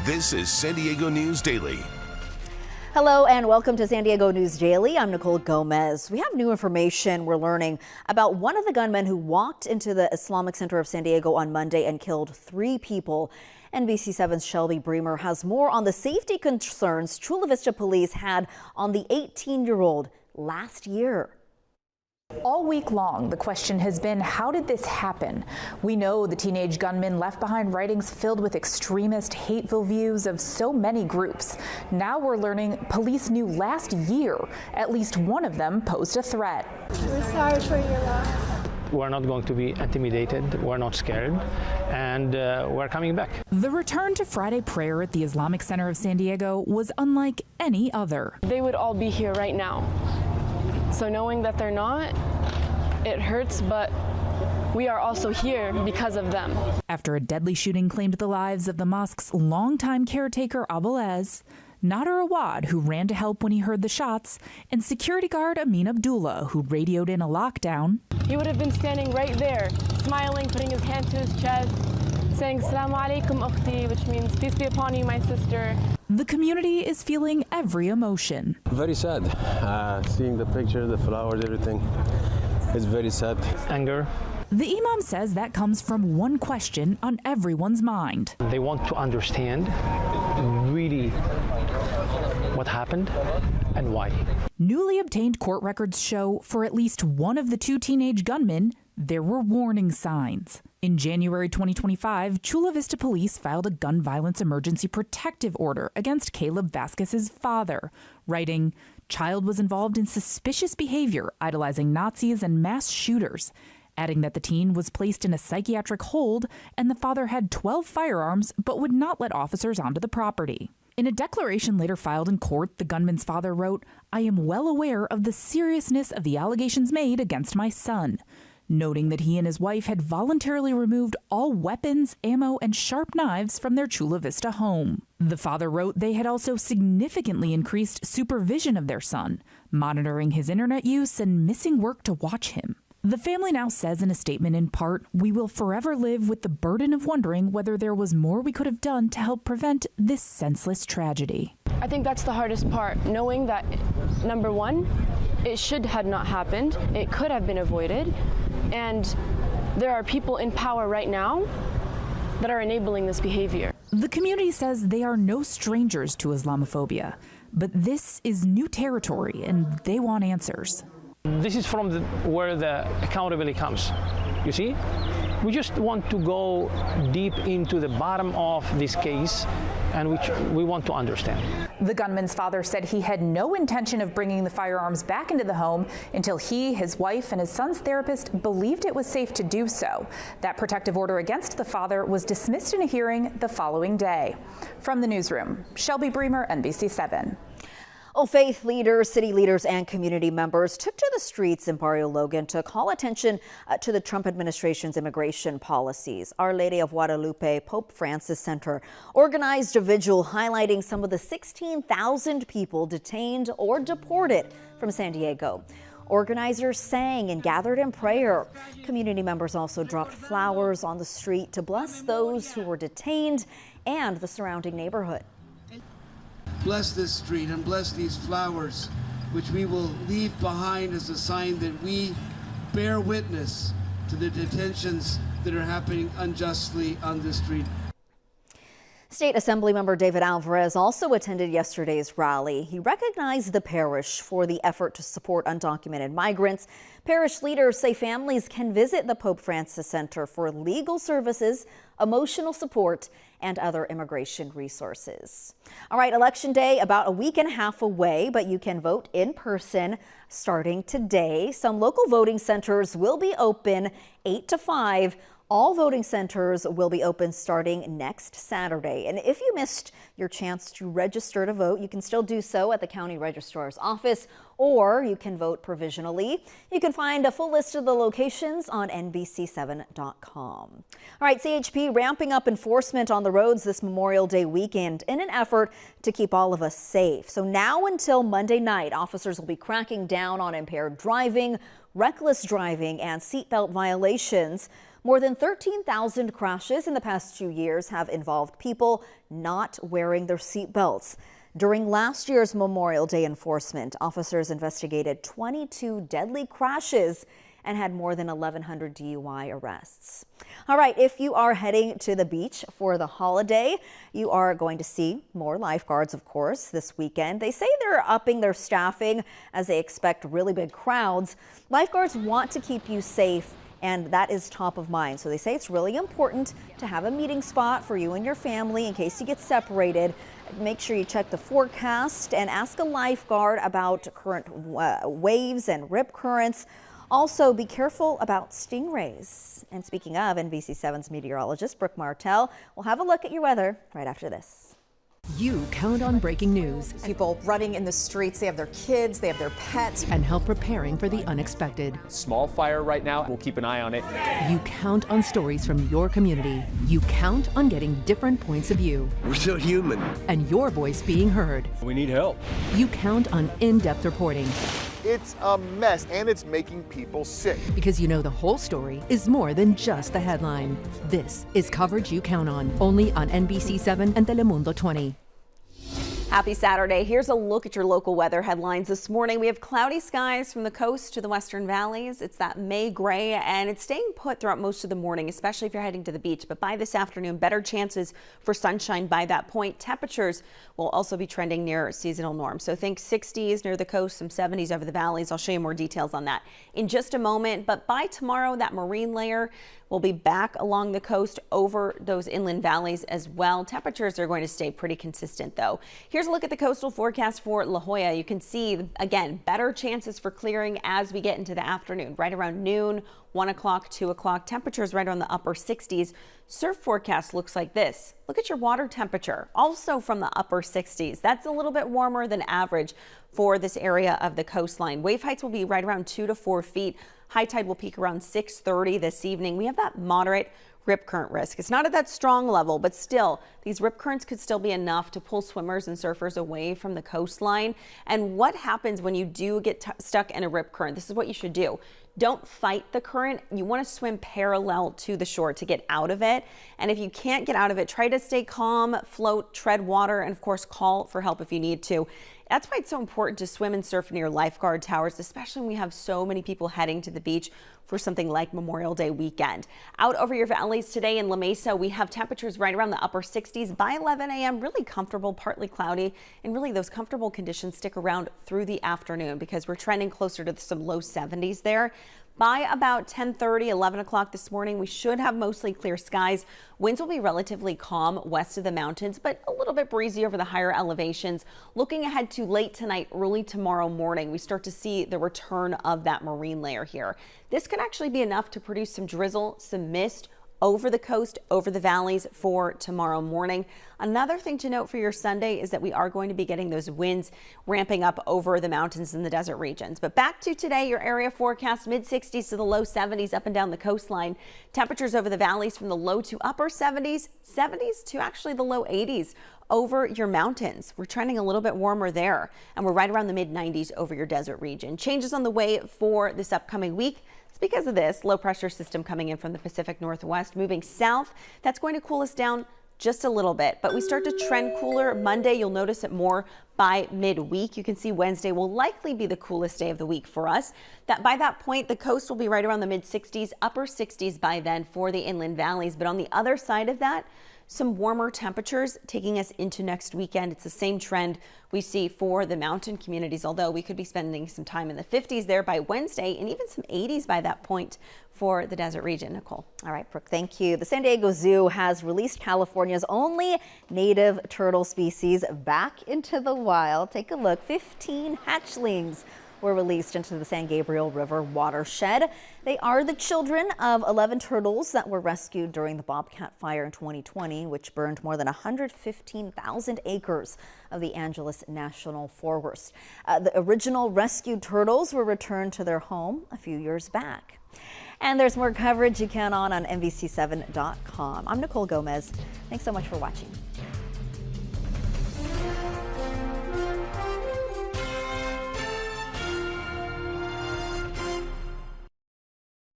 This is San Diego News Daily. Hello and welcome to San Diego News Daily. I'm Nicole Gomez. We have new information. We're learning about one of the gunmen who walked into the Islamic Center of San Diego on Monday and killed 3 people. NBC7's Shelby Bremer has more on the safety concerns Chula Vista police had on the 18-year-old last year. All week long, the question has been, how did this happen? We know the teenage gunman left behind writings filled with extremist, hateful views of so many groups. Now we're learning police knew last year at least one of them posed a threat. We're sorry for your loss. We're not going to be intimidated, we're not scared, and we're coming back. The return to Friday prayer at the Islamic Center of San Diego was unlike any other. They would all be here right now. So knowing that they're not, it hurts, but we are also here because of them. After a deadly shooting claimed the lives of the mosque's longtime caretaker, Abulez, Nader Awad, who ran to help when he heard the shots, and security guard Amin Abdullah, who radioed in a lockdown. He would have been standing right there, smiling, putting his hand to his chest, saying, "Assalamu alaikum ukhti," which means peace be upon you, my sister. The community is feeling every emotion. Very sad. Seeing the picture, the flowers, everything. It's very sad. Anger. The imam says that comes from one question on everyone's mind. They want to understand really what happened and why. Newly obtained court records show for at least one of the 2 teenage gunmen, there were warning signs. In January 2025, Chula Vista police filed a gun violence emergency protective order against Caleb Vasquez's father, writing, "Child was involved in suspicious behavior, idolizing Nazis and mass shooters," adding that the teen was placed in a psychiatric hold and the father had 12 firearms but would not let officers onto the property. In a declaration later filed in court, the gunman's father wrote, "I am well aware of the seriousness of the allegations made against my son," noting that he and his wife had voluntarily removed all weapons, ammo, and sharp knives from their Chula Vista home. The father wrote they had also significantly increased supervision of their son, monitoring his internet use and missing work to watch him. The family now says in a statement in part, "We will forever live with the burden of wondering whether there was more we could have done to help prevent this senseless tragedy." I think that's the hardest part, knowing that, number one, it should have not happened, it could have been avoided, and there are people in power right now that are enabling this behavior. The community says they are no strangers to Islamophobia, but this is new territory and they want answers. This is from where the accountability comes. You see? We just want to go deep into the bottom of this case, and we want to understand. The gunman's father said he had no intention of bringing the firearms back into the home until he, his wife, and his son's therapist believed it was safe to do so. That protective order against the father was dismissed in a hearing the following day. From the newsroom, Shelby Bremer, NBC7. Well, faith leaders, city leaders, and community members took to the streets in Barrio Logan to call attention to the Trump administration's immigration policies. Our Lady of Guadalupe Pope Francis Center organized a vigil highlighting some of the 16,000 people detained or deported from San Diego. Organizers sang and gathered in prayer. Community members also dropped flowers on the street to bless those who were detained and the surrounding neighborhood. Bless this street and bless these flowers, which we will leave behind as a sign that we bear witness to the detentions that are happening unjustly on this street. State Assemblymember David Alvarez also attended yesterday's rally. He recognized the parish for the effort to support undocumented migrants. Parish leaders say families can visit the Pope Francis Center for legal services, emotional support, and other immigration resources. All right, Election Day about a week and a half away, but you can vote in person starting today. Some local voting centers will be open 8 to 5. All voting centers will be open starting next Saturday. And if you missed your chance to register to vote, you can still do so at the county registrar's office, or you can vote provisionally. You can find a full list of the locations on NBC7.com. All right, CHP ramping up enforcement on the roads this Memorial Day weekend in an effort to keep all of us safe. So now until Monday night, officers will be cracking down on impaired driving, reckless driving, and seatbelt violations. More than 13,000 crashes in the past 2 years have involved people not wearing their seat belts. During last year's Memorial Day enforcement, officers investigated 22 deadly crashes and had more than 1,100 DUI arrests. All right, if you are heading to the beach for the holiday, you are going to see more lifeguards, of course, this weekend. They say they're upping their staffing as they expect really big crowds. Lifeguards want to keep you safe, and that is top of mind. So they say it's really important to have a meeting spot for you and your family in case you get separated. Make sure you check the forecast and ask a lifeguard about current waves and rip currents. Also, be careful about stingrays. And speaking of, NBC7's meteorologist Brooke Martell will have a look at your weather right after this. You count on breaking news. People running in the streets, they have their kids, they have their pets. And help preparing for the unexpected. Small fire right now, we'll keep an eye on it. You count on stories from your community. You count on getting different points of view. We're still human. And your voice being heard. We need help. You count on in-depth reporting. It's a mess, and it's making people sick. Because you know the whole story is more than just the headline. This is coverage you count on, only on NBC7 and Telemundo 20. Happy Saturday. Here's a look at your local weather headlines this morning. We have cloudy skies from the coast to the western valleys. It's that May gray, and it's staying put throughout most of the morning, especially if you're heading to the beach. But by this afternoon, better chances for sunshine by that point. Temperatures will also be trending near seasonal norms. So think 60s near the coast, some 70s over the valleys. I'll show you more details on that in just a moment. But by tomorrow, that marine layer will be back along the coast over those inland valleys as well. Temperatures are going to stay pretty consistent, though. Here's a look at the coastal forecast for La Jolla. You can see, again, better chances for clearing as we get into the afternoon, right around noon, 1 o'clock, 2 o'clock. Temperatures right around the upper 60s. Surf forecast looks like this. Look at your water temperature, also from the upper 60s. That's a little bit warmer than average for this area of the coastline. Wave heights will be right around 2 to 4 feet. High tide will peak around 6:30 this evening. We have that moderate rip current risk. It's not at that strong level, but still, these rip currents could still be enough to pull swimmers and surfers away from the coastline. And what happens when you do get stuck in a rip current? This is what you should do. Don't fight the current. You want to swim parallel to the shore to get out of it. And if you can't get out of it, try to stay calm, float, tread water, and of course, call for help if you need to. That's why it's so important to swim and surf near lifeguard towers, especially when we have so many people heading to the beach for something like Memorial Day weekend. Out over your valleys today in La Mesa, we have temperatures right around the upper 60s by 11 a.m. Really comfortable, partly cloudy, and really those comfortable conditions stick around through the afternoon because we're trending closer to some low 70s there. By about 10:30, 11 o'clock this morning, we should have mostly clear skies. Winds will be relatively calm west of the mountains, but a little bit breezy over the higher elevations. Looking ahead to late tonight, early tomorrow morning, we start to see the return of that marine layer here. This could actually be enough to produce some drizzle, some mist over the coast, over the valleys for tomorrow morning. Another thing to note for your Sunday is that we are going to be getting those winds ramping up over the mountains and the desert regions. But back to today, your area forecast mid-60s to the low 70s up and down the coastline. Temperatures over the valleys from the low to upper 70s, 70s to actually the low 80s over your mountains. We're trending a little bit warmer there, and we're right around the mid-90s over your desert region. Changes on the way for this upcoming week. It's because of this low pressure system coming in from the Pacific Northwest moving south. That's going to cool us down just a little bit, but we start to trend cooler Monday. You'll notice it more by midweek. You can see Wednesday will likely be the coolest day of the week for us. That by that point, the coast will be right around the mid 60s, upper 60s by then for the inland valleys. But on the other side of that, some warmer temperatures taking us into next weekend. It's the same trend we see for the mountain communities, although we could be spending some time in the 50s there by Wednesday and even some 80s by that point for the desert region. Nicole. All right, Brooke, thank you. The San Diego Zoo has released California's only native turtle species back into the wild. Take a look. 15 hatchlings were released into the San Gabriel River watershed. They are the children of 11 turtles that were rescued during the Bobcat fire in 2020, which burned more than 115,000 acres of the Angeles National Forest. The original rescued turtles were returned to their home a few years back. And there's more coverage you count on NBC7.com. I'm Nicole Gomez. Thanks so much for watching.